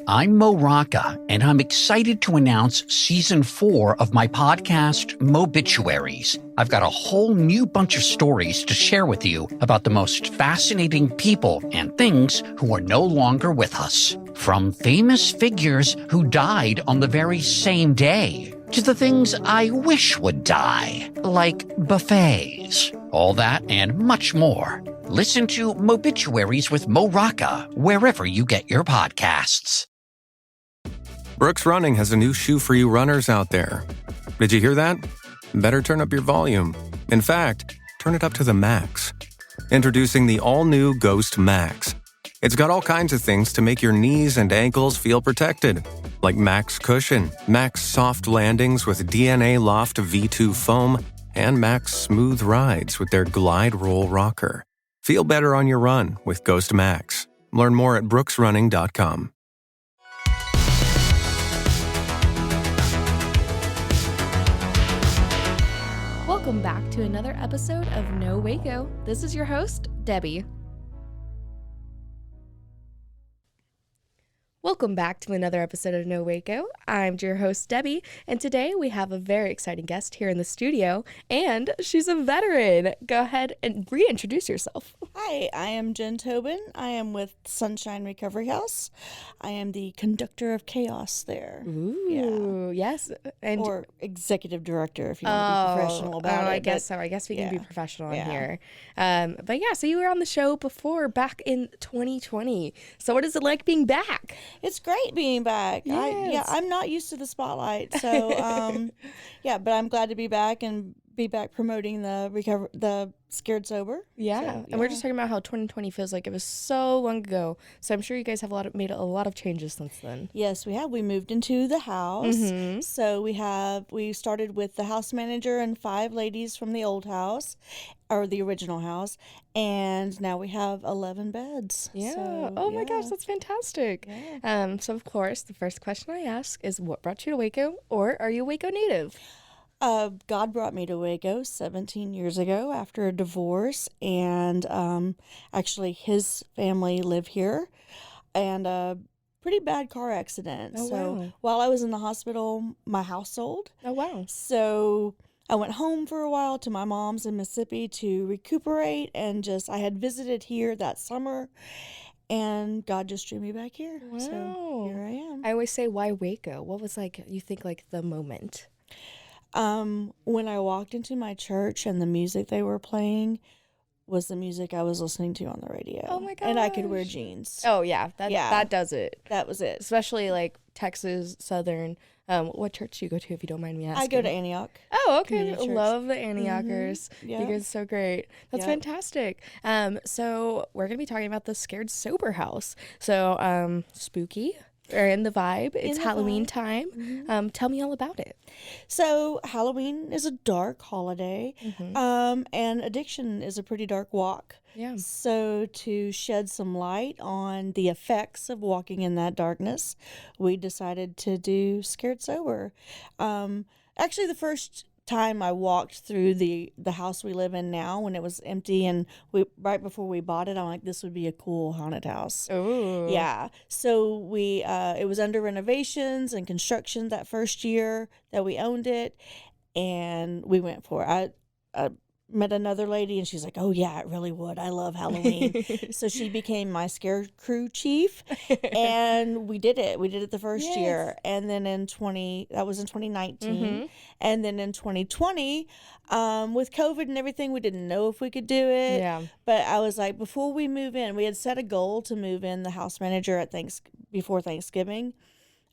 I'm Mo Rocca, and I'm excited to announce Season 4 of my podcast, Mobituaries. I've got a whole new bunch of stories to share with you about the most fascinating people and things who are no longer with us. From famous figures who died on the very same day, to the things I wish would die, like buffets. All that and much more. Listen to Mobituaries with Mo Rocca wherever you get your podcasts. Brooks Running has a new shoe for you runners out there. Did you hear that? Better turn up your volume. In fact, turn it up to the max. Introducing the all-new Ghost Max. It's got all kinds of things to make your knees and ankles feel protected, like Max Cushion, Max Soft Landings with DNA Loft V2 foam, and Max Smooth Rides with their Glide Roll Rocker. Feel better on your run with Ghost Max. Learn more at brooksrunning.com. Welcome back to another episode of No Waco. This is your host, Debbie. Welcome back to another episode of No Waco. I'm your host, Debbie, and today we have a very exciting guest here in the studio, and she's a veteran. Go ahead and reintroduce yourself. Hi, I am Jen Tobin. I am with Sunshine Recovery House. I am the conductor of chaos there. Ooh, yes. And or executive director, if you want to be professional about it. I guess so. I guess we can be professional in here. But yeah, so you were on the show before, back in 2020. So what is it like being back? It's great being back. Yes. I'm not used to the spotlight, so but I'm glad to be back and be back promoting the Scared Sober. Yeah. So, And we're just talking about how 2020 feels like it was so long ago. So I'm sure you guys have made a lot of changes since then. Yes, we have. We moved into the house. Mm-hmm. So we started with the house manager and 5 ladies from the old house, or the original house, and now we have 11 beds. Yeah. So, oh my gosh, that's fantastic. Yeah. So of course, the first question I ask is, what brought you to Waco, or are you a Waco native? God brought me to Waco 17 years ago after a divorce, and actually his family live here, and a pretty bad car accident. Oh, So wow. while I was in the hospital, my house sold. Oh, wow. So I went home for a while to my mom's in Mississippi to recuperate, and I had visited here that summer, and God just drew me back here. Wow. So here I am. I always say, why Waco? What was the moment? When I walked into my church and the music they were playing was the music I was listening to on the radio. Oh my gosh. And I could wear jeans. Oh, yeah. That does it. That was it. Especially like Texas, Southern. What church do you go to, if you don't mind me asking? I go to Antioch. Oh, okay. Community Church. Love the Antiochers. Mm-hmm. Yeah. You guys are so great. That's fantastic. So we're going to be talking about the Scared Sober House. So spooky. Or in the vibe. It's Halloween time. Mm-hmm. Tell me all about it. So Halloween is a dark holiday, and addiction is a pretty dark walk. Yeah. So to shed some light on the effects of walking in that darkness, we decided to do Scared Sober. Actually, the first time I walked through the house we live in now, when it was empty, and right before we bought it, I'm like, this would be a cool haunted house. Oh. Yeah. So we it was under renovations and construction that first year that we owned it, and we went for it. I met another lady, and she's like, oh yeah, it really would. I love Halloween. So she became my scare crew chief, and we did it. We did it the first year, and then that was in 2019, and then in 2020, with COVID and everything, we didn't know if we could do it. Yeah. But I was like, before we move in, we had set a goal to move in the house manager before Thanksgiving.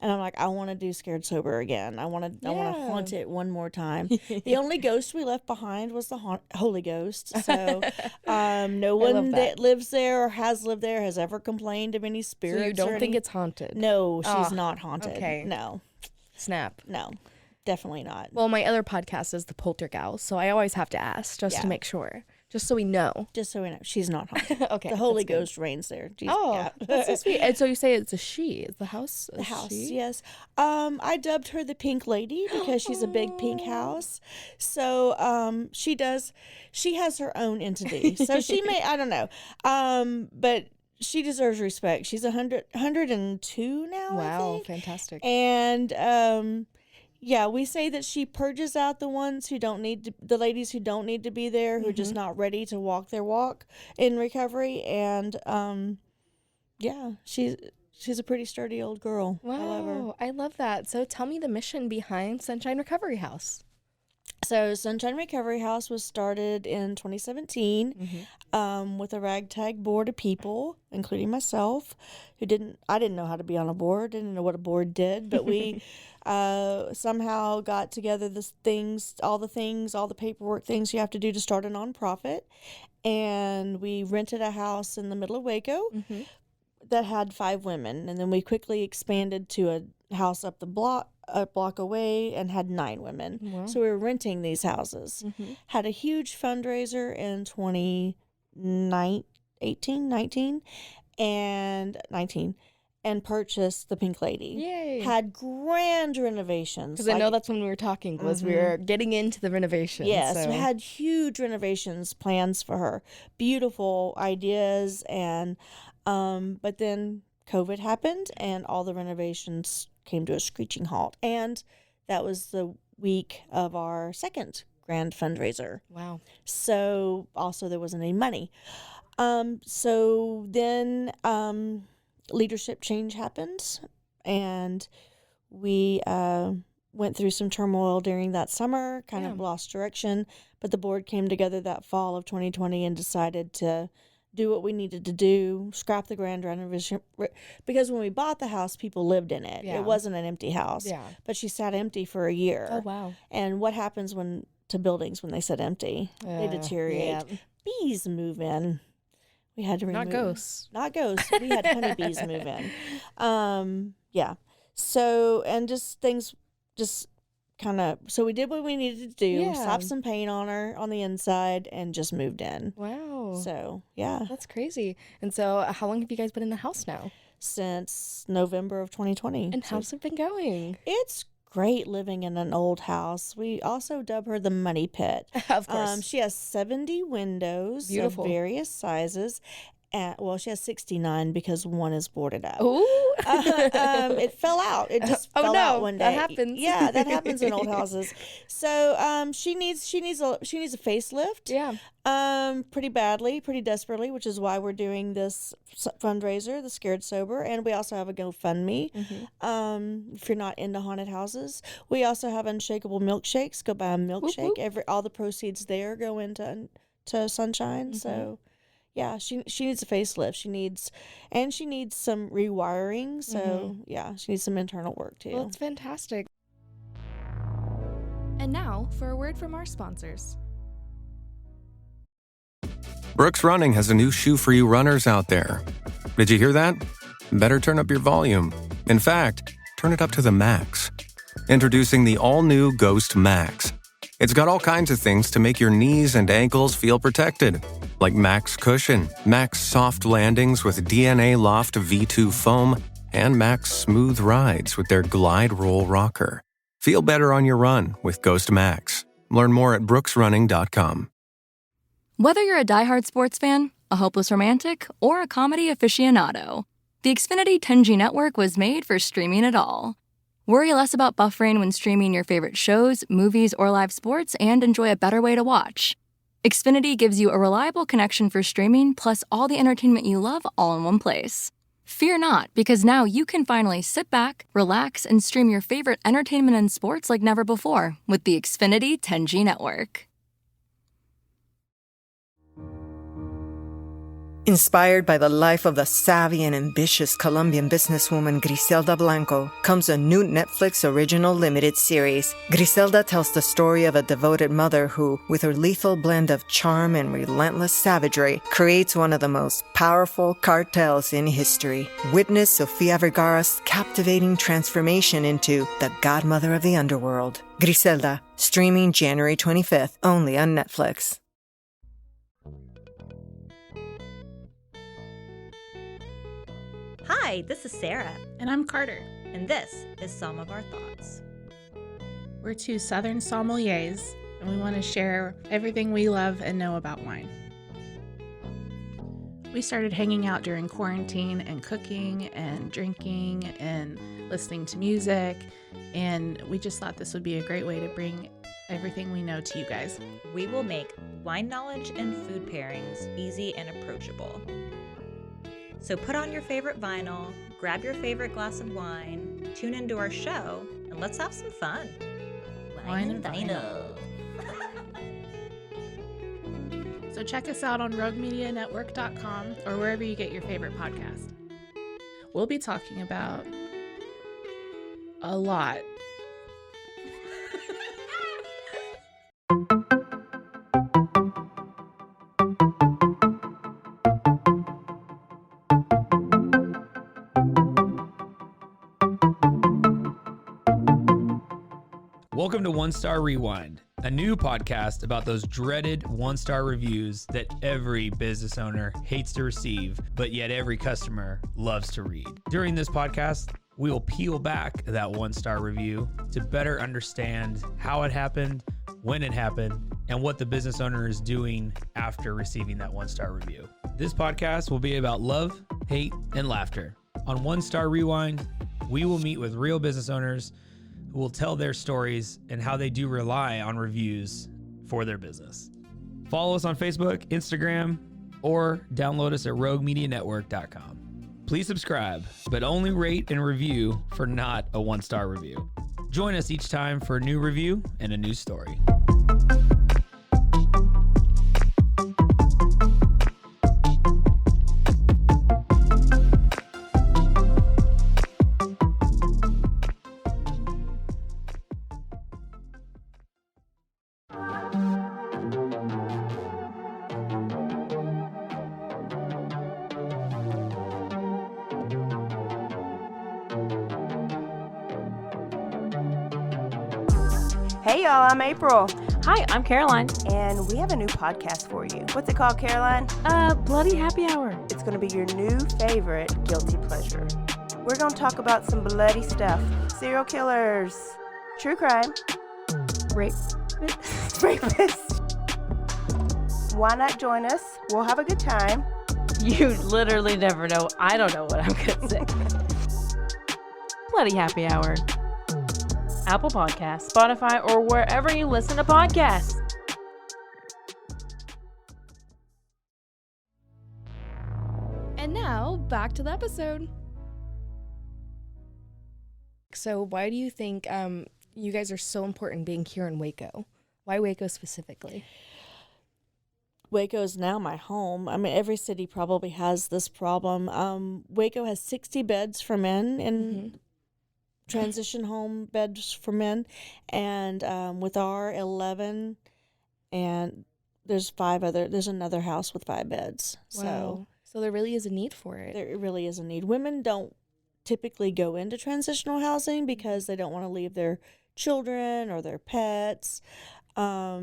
And I'm like, I want to do Scared Sober again. I want to haunt it one more time. The only ghost we left behind was the Holy Ghost. So no one that lives there or has lived there has ever complained of any spirits. So you don't think it's haunted? No, she's not haunted. Okay. No. Snap. No, definitely not. Well, my other podcast is the Poltergeist, so I always have to ask just to make sure. Just so we know. Just so we know. She's not haunted. Okay. The Holy Ghost reigns there. Jesus, That's so sweet. And so you say it's a she. Is the house a The house, she? yes. I dubbed her the Pink Lady because she's a big pink house. So she has her own entity. So she may, I don't know. But she deserves respect. She's 102 now. I Wow, think. fantastic. And yeah, we say that she purges out the ones who don't need to, the ladies who don't need to be there, who are just not ready to walk their walk in recovery. And yeah, she's a pretty sturdy old girl. Wow, However, I love that. So tell me the mission behind Sunshine Recovery House. so Sunshine Recovery House was started in 2017 with a ragtag board of people, including myself, I didn't know how to be on a board, didn't know what a board did, but we somehow got together all the paperwork things you have to do to start a nonprofit. And we rented a house in the middle of Waco that had 5 women. And then we quickly expanded to a house up a block away, and had 9 women. Wow. So we were renting these houses. Had a huge fundraiser in 19 and purchased the Pink Lady. Yay. Had grand renovations. Because I know that's when we were talking, was we were getting into the renovations. Yes, so. we had huge renovations plans for her. Beautiful ideas, and but then COVID happened and all the renovations came to a screeching halt. And that was the week of our second grand fundraiser. Wow. So also there wasn't any money. So then leadership change happened, and we went through some turmoil during that summer, kind of lost direction, but the board came together that fall of 2020 and decided to do what we needed to do, scrap the grand renovation, because when we bought the house, people lived in it. Yeah. It wasn't an empty house, but she sat empty for a year. Oh, wow. And what happens to buildings when they sit empty? They deteriorate. Yeah. Bees move in. We had to remove. Not ghosts. Not ghosts. We had honeybees move in. Yeah. So, and just things just kind of, so we did what we needed to do, slapped some paint on her on the inside, and just moved in. Wow. So, yeah. That's crazy. And so how long have you guys been in the house now? Since November of 2020. And how's it been going? It's great living in an old house. We also dub her the money pit. Of course. She has 70 windows Beautiful. of various sizes. Well, she has 69 because one is boarded up. Ooh. It fell out. It just fell out one day. That happens. Yeah, that happens in old houses. So she needs a facelift. Yeah. Pretty badly, pretty desperately, which is why we're doing this fundraiser, the Scared Sober, and we also have a GoFundMe. If you're not into haunted houses, we also have unshakable milkshakes. Go buy a milkshake. Whoop, whoop. All the proceeds there go into Sunshine. So. Yeah, she needs a facelift. She needs some rewiring. So, yeah, she needs some internal work, too. Well, it's fantastic. And now for a word from our sponsors. Brooks Running has a new shoe for you runners out there. Did you hear that? Better turn up your volume. In fact, turn it up to the max. Introducing the all-new Ghost Max. It's got all kinds of things to make your knees and ankles feel protected, like Max Cushion, Max Soft Landings with DNA Loft V2 foam, and Max Smooth Rides with their Glide Roll Rocker. Feel better on your run with Ghost Max. Learn more at brooksrunning.com. Whether you're a diehard sports fan, a hopeless romantic, or a comedy aficionado, the Xfinity 10G network was made for streaming it all. Worry less about buffering when streaming your favorite shows, movies, or live sports, and enjoy a better way to watch. Xfinity gives you a reliable connection for streaming, plus all the entertainment you love all in one place. Fear not, because now you can finally sit back, relax, and stream your favorite entertainment and sports like never before with the Xfinity 10G network. Inspired by the life of the savvy and ambitious Colombian businesswoman Griselda Blanco comes a new Netflix original limited series. Griselda tells the story of a devoted mother who, with her lethal blend of charm and relentless savagery, creates one of the most powerful cartels in history. Witness Sofia Vergara's captivating transformation into the godmother of the underworld. Griselda, streaming January 25th, only on Netflix. Hi, this is Sarah. And I'm Carter. And this is Some of Our Thoughts. We're 2 Southern sommeliers, and we want to share everything we love and know about wine. We started hanging out during quarantine and cooking and drinking and listening to music, and we just thought this would be a great way to bring everything we know to you guys. We will make wine knowledge and food pairings easy and approachable. So put on your favorite vinyl, grab your favorite glass of wine, tune into our show, and let's have some fun. Wine and vinyl. So check us out on roguemedianetwork.com or wherever you get your favorite podcast. We'll be talking about a lot. Welcome to One Star Rewind, a new podcast about those dreaded one-star reviews that every business owner hates to receive, but yet every customer loves to read. During this podcast, we will peel back that one-star review to better understand how it happened, when it happened, and what the business owner is doing after receiving that one-star review. This podcast will be about love, hate, and laughter. On One Star Rewind, we will meet with real business owners who will tell their stories and how they do rely on reviews for their business. Follow us on Facebook, Instagram, or download us at roguemedianetwork.com. Please subscribe, but only rate and review for not a one-star review. Join us each time for a new review and a new story. Hey y'all, I'm April, Hi, I'm Caroline. and we have a new podcast for you. What's it called, Caroline? Bloody Happy Hour. It's going to be your new favorite guilty pleasure. We're going to talk about some bloody stuff. Serial killers, true crime, Rape. rapists. Why not join us? We'll have a good time. You literally never know. I don't know what I'm going to say. Bloody Happy Hour. Apple Podcasts, Spotify, or wherever you listen to podcasts. And now, back to the episode. So why do you think you guys are so important being here in Waco? Why Waco specifically? Waco is now my home. I mean, every city probably has this problem. Waco has 60 beds for men in transition home beds for men, and with our 11, and there's another house with 5 beds. Wow. So there really is a need for it. There really is a need. Women don't typically go into transitional housing because they don't want to leave their children or their pets. But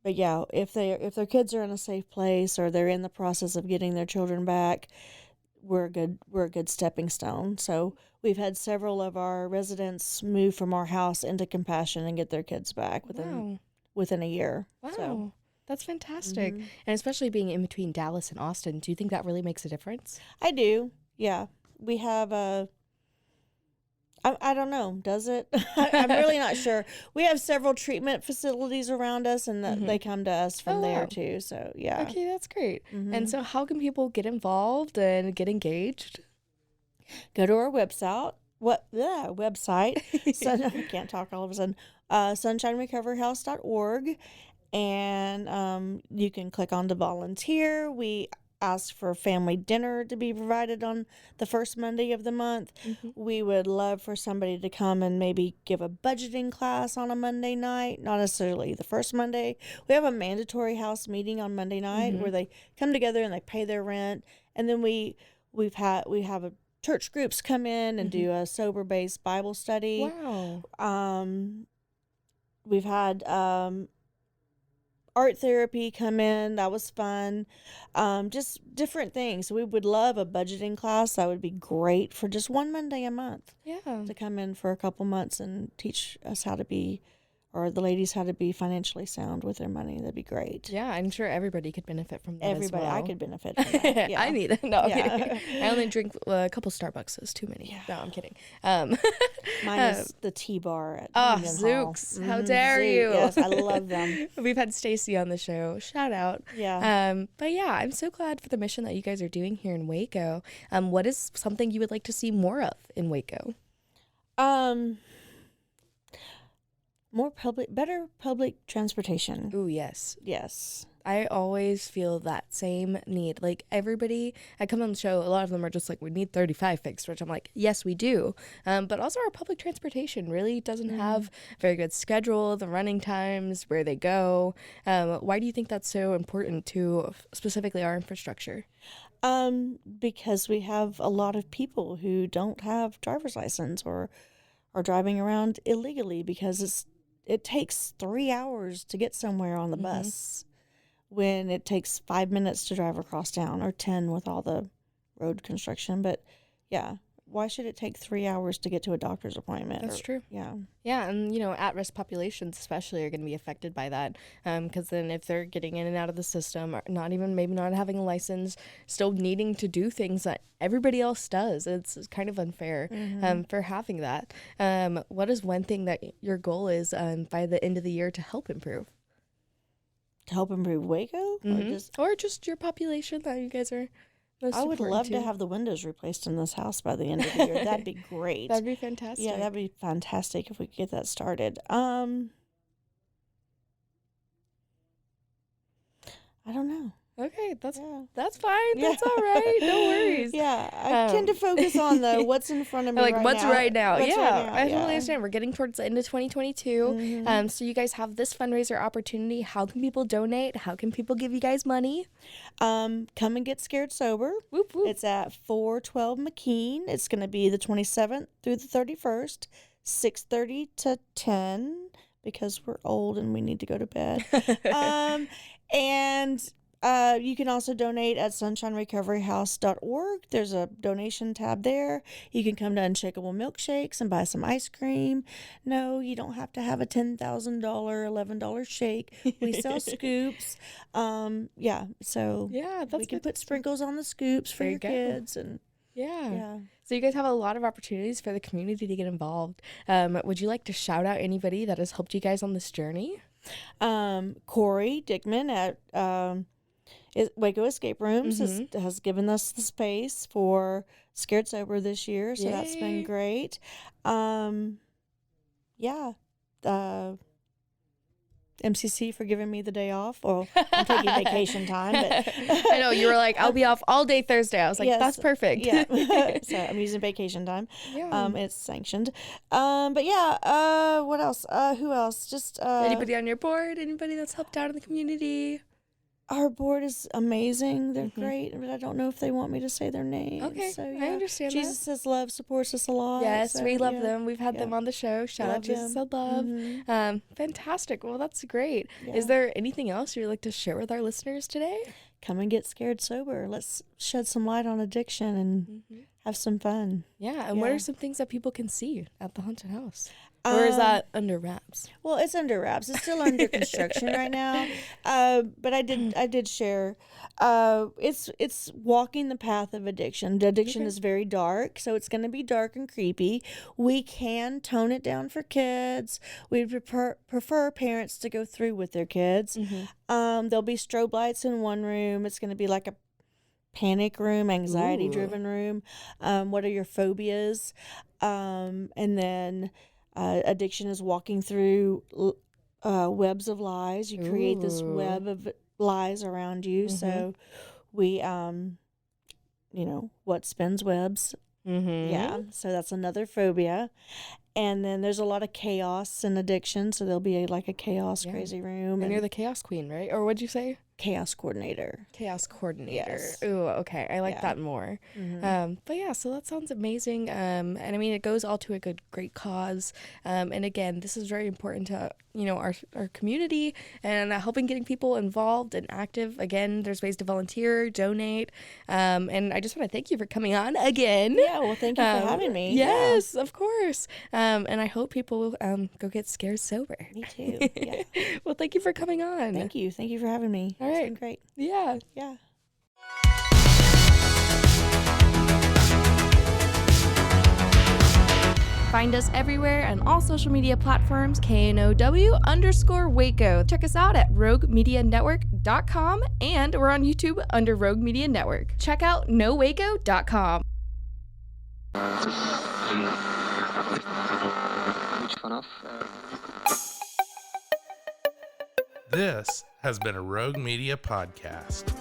yeah, if their kids are in a safe place or they're in the process of getting their children back, we're a good stepping stone. So we've had several of our residents move from our house into Compassion and get their kids back within a year. Wow. So. That's fantastic. And especially being in between Dallas and Austin, do you think that really makes a difference? I do. Yeah. We have I don't know. Does it? I'm really not sure. We have several treatment facilities around us, and they come to us from there too. So yeah. Okay, that's great. And so how can people get involved and get engaged? Go to our website. Website. I can't talk all of a sudden. SunshineRecoveryHouse.org. And you can click on to volunteer. We ask for family dinner to be provided on the first Monday of the month. We would love for somebody to come and maybe give a budgeting class on a Monday night, not necessarily the first Monday. We have a mandatory house meeting on Monday night where they come together and they pay their rent. And then we have a church groups come in and do a sober-based Bible study. Wow. We've had art therapy come in. That was fun. Just different things. We would love a budgeting class. That would be great for just one Monday a month. Yeah. To come in for a couple months and teach us how to be or the ladies how to be financially sound with their money. That'd be great. Yeah, I'm sure everybody could benefit from that. Everybody, as well. I could benefit from that. Yeah. I need it. No, I'm Yeah. kidding. I only drink a couple Starbucks. It's too many. Yeah. No, I'm kidding. Mine is the T-bar at Oh, Union Hall. Zooks. How dare you? Yes, I love them. We've had Stacy on the show. Shout out. Yeah. But yeah, I'm so glad for the mission that you guys are doing here in Waco. What is something you would like to see more of in Waco? Better public transportation. Ooh, yes. Yes. I always feel that same need. Like everybody, I come on the show, a lot of them are just like, we need 35 fixed, which I'm like, yes, we do. But also our public transportation really doesn't have a very good schedule, the running times, where they go. Why do you think that's so important to specifically our infrastructure? Because we have a lot of people who don't have driver's license or are driving around illegally because it takes 3 hours to get somewhere on the bus when it takes 5 minutes to drive across town, or 10 with all the road construction. But yeah, why should it take 3 hours to get to a doctor's appointment? That's true. Yeah. Yeah, and at-risk populations especially are going to be affected by that, because then if they're getting in and out of the system, or maybe not having a license, still needing to do things that everybody else does, it's kind of unfair for having that. What is one thing that your goal is by the end of the year to help improve? To help improve Waco? Or just your population that you guys are most I would important love to have the windows replaced in this house by the end of the year. That'd be great. That'd be fantastic. Yeah, that'd be fantastic if we could get that started. I don't know. Okay, that's Yeah. fine. Yeah. That's all right. No worries. Yeah, I tend to focus on the what's in front of me Like right what's now. right now. What's Yeah, right now, I totally yeah. understand. We're getting towards the end of 2022. So you guys have this fundraiser opportunity. How can people donate? How can people give you guys money? Come and get scared sober. Whoop, whoop. It's at 412 McKeen. It's going to be the 27th through the 31st, 6:30 to 10, because we're old and we need to go to bed. And you can also donate at sunshinerecoveryhouse.org. There's a donation tab there. You can come to Unshakable Milkshakes and buy some ice cream. No, you don't have to have a $10,000, $11 shake. We sell scoops. So That's we can good. put sprinkles on the scoops for There your you go. kids. And Yeah. So you guys have a lot of opportunities for the community to get involved. Would you like to shout out anybody that has helped you guys on this journey? Corey Dickman at Waco Escape Rooms has given us the space for Scared Sober this year, so that's been Yay. great. MCC for giving me the day off. Well, I'm taking vacation time, but I know you were like, I'll be off all day Thursday. I was like, Yes. that's perfect. Yeah, so I'm using vacation time. Yeah. It's sanctioned. What else? Who else? Just Anybody on your board? Anybody that's helped out in the community? Our board is amazing. They're great, but I don't know if they want me to say their names. Okay, so, I understand that. Jesus' love supports us a lot. Yes, so, we love yeah. them. We've had them yeah. on the show. Shout out Love Jesus them. and Love. Fantastic. Well, that's great. Yeah. Is there anything else you'd like to share with our listeners today? Come and get scared sober. Let's shed some light on addiction and have some fun. Yeah, and what Yeah. are some things that people can see at the haunted house? Or is that under wraps? Well, it's under wraps. It's still under construction right now. But I did share. It's walking the path of addiction. The addiction is very dark, so it's going to be dark and creepy. We can tone it down for kids. We prefer parents to go through with their kids. There'll be strobe lights in one room. It's going to be like a panic room, anxiety driven room. What are your phobias? And then addiction is walking through webs of lies. You create this web of lies around you. So we, what spins webs? Yeah. So that's another phobia. And then there's a lot of chaos and addiction. So there'll be like a chaos crazy room. And you're the chaos queen, right? Or what'd you say? Chaos coordinator. Chaos coordinator. Yes. Ooh, okay. I like that more. But yeah, so that sounds amazing. And I mean, it goes all to a great cause. And again, this is very important to, our community and helping getting people involved and active. Again, there's ways to volunteer, donate, and I just want to thank you for coming on again. Yeah, well, thank you for having me. Yes, of course. And I hope people go get scared sober. Me too. Yeah. Well, thank you for coming on. Thank you for having me. All right. It's been great. Yeah. Find us everywhere on all social media platforms, KNOW_Waco. Check us out at roguemedianetwork.com, and we're on YouTube under Rogue Media Network. Check out nowaco.com. This has been a Rogue Media podcast.